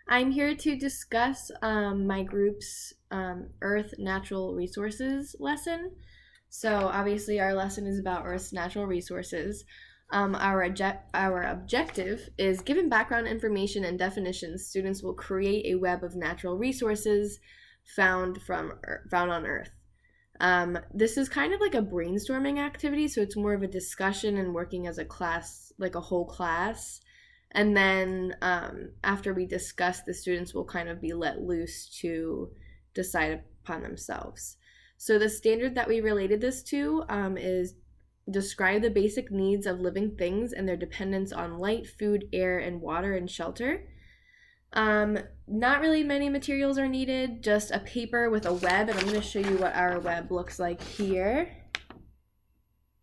I'm here to discuss my group's Earth Natural Resources lesson. So, obviously, our lesson is about Earth's natural resources. Our objective is given background information and definitions, students will create a web of natural resources found on Earth. This is kind of like a brainstorming activity, so it's more of a discussion and working as a class, like a whole class. And then after we discuss, the students will kind of be let loose to decide upon themselves. So the standard that we related this to is describe the basic needs of living things and their dependence on light, food, air, and water and shelter. Not really many materials are needed, just a paper with a web, and I'm going to show you what our web looks like here.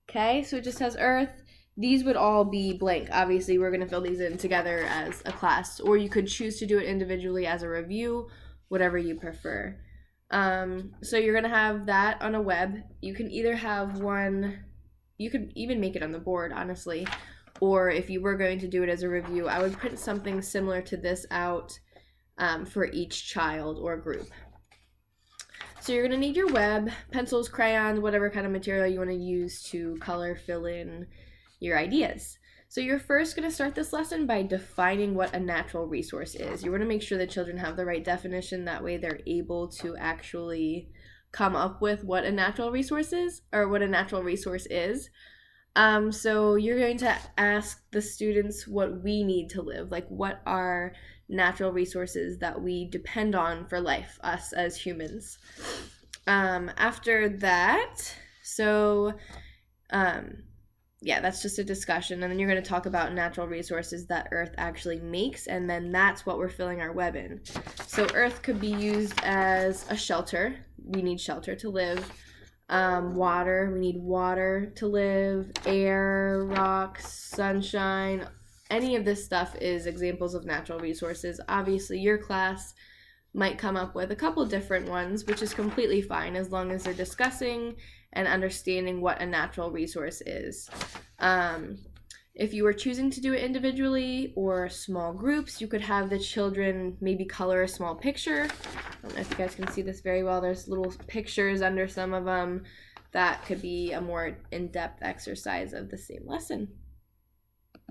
Okay, so it just has Earth. These would all be blank. Obviously, we're going to fill these in together as a class, or you could choose to do it individually as a review, whatever you prefer. So you're going to have that on a web. You can either have one, you could even make it on the board, honestly, or if you were going to do it as a review, I would print something similar to this out for each child or group. So you're going to need your web, pencils, crayons, whatever kind of material you want to use to color, fill in your ideas. So you're first going to start this lesson by defining what a natural resource is. You want to make sure the children have the right definition, that way they're able to actually come up with what a natural resource is, or what a natural resource is. So you're going to ask the students what we need to live, like what are natural resources that we depend on for life, us as humans. After that, that's just a discussion, and then you're going to talk about natural resources that Earth actually makes, and then that's what we're filling our web in. So Earth could be used as a shelter. We need shelter to live. Water, we need water to live. Air, rocks, sunshine, any of this stuff is examples of natural resources. Obviously, your class might come up with a couple different ones, which is completely fine as long as they're discussing and understanding what a natural resource is. If you were choosing to do it individually or small groups, you could have the children maybe color a small picture. I don't know if you guys can see this very well. There's little pictures under some of them. That could be a more in-depth exercise of the same lesson.